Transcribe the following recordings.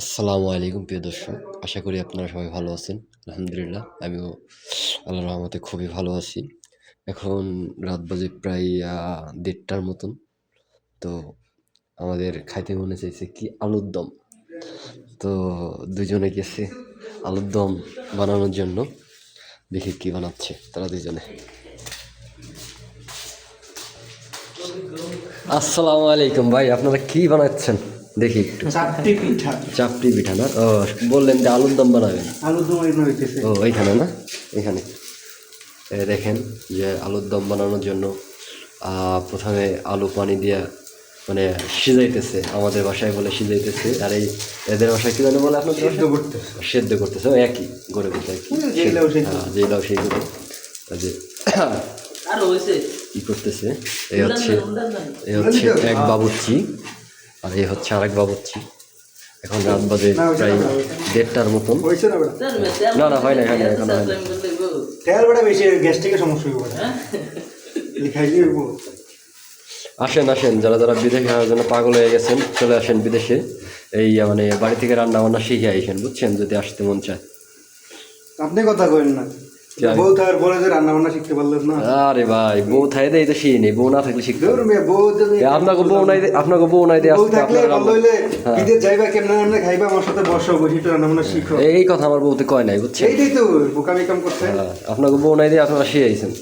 আসসালামু আলাইকুম প্রিয় দর্শক, আশা করি আপনারা সবাই ভালো আছেন। আলহামদুলিল্লাহ আমিও আল্লাহর রহমতে খুবই ভালো আছি। এখন রাত বাজে প্রায় ১:৩০টার মতন। তো আমাদের খাইতে মনে চাইছে কি আলুর দম। তো দুজনে গেছে আলুর দম বানানোর জন্য। দেখি কি বানাচ্ছে তারা দুজনে। আসসালামু আলাইকুম ভাই, আপনারা কি বানাচ্ছেন দেখি একটু। চাপটি পিঠা না? ও, বললেন যে আলুর দম বানাবেন। আলুর দম এখানে হইতেছে। ও এইখানে না, এখানে দেখেন যে আলুর দম বানানোর জন্য প্রথমে আলু পানি দিয়ে মানে সিজাইতেছে, আমাদের বাসায় বলে সিজাইতেছে, আর এই এদের বাসায় কি জানে বলে আপনাদের সিদ্ধ করতেছে। সেদ্ধ করতেছে, ও একই গড়ে কথা আর কি, যেগুলাও সিদ্ধ। যেগুলাও সেই করে যে কি করতেছে। এই হচ্ছে এক বাবুর্চি, আর এই হচ্ছে আরেক বাবুর্চি। এখন রাত বাজে প্রায় ১:৩০টার মতন। হয়েছে না বেটা? না না, হয় না, হয় না, এখন হয় না। তেল বেটা বেশি, গ্যাস থেকে সমস্যা হইব বেটা। খাইলে হইব। আসেন আসেন, যারা যারা বিদেশে খাওয়ার জন্য পাগল হয়ে গেছেন চলে আসেন বিদেশে। এই মানে বাড়ি থেকে রান্না বান্না শিখে আইসেন, বুঝছেন, যদি আসতে মন চায়। আপনি কথা কইন না, বউ থাকার পরে যে রান্না বান্না শিখতে পারলেন না। আরে ভাই, বউ থাইতে এই তো শিখি নেই, বউ না থাকলে শিখতে ধর মেয়ে, বউ যদি আপনাকে বউ নাই, আপনাকে বউ নাই দিয়ে বউ আসতে থাকলে আপনার ভালো হইলে বিদেশ যাইবা কেমনে কেমনে খাইবা, আমার সাথে বসো, বসে একটু রান্না বান্না শিখো। এই কথা আমার বউতে কয় নাই, বুঝছেন। এইটাই তো বোকামি কাম করছে। আপনাকে বউ নাই দিয়ে আপনারা শিখে আইছেন।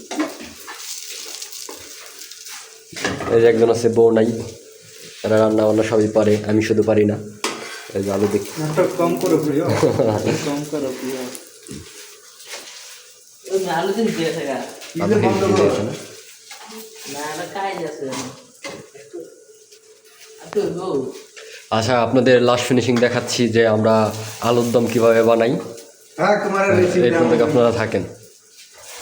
এই যে একজন আছে বউ নাই, এরা রান্না বান্না সবই পারে, আমি শুধু পারি না। এই যে আলু দেখি নাটক কম করো প্রিয়, কম করো প্রিয়। আলু দিন দিয়ে থাকা ইলে বন্ধ করো। না না কাজ আছে আতো গো। আচ্ছা, আপনাদের লাস্ট ফিনিশিং দেখাচ্ছি যে আমরা আলুর দম কিভাবে বানাই। হ্যাঁ, তোমার এই পর্যন্ত আপনারা থাকেন।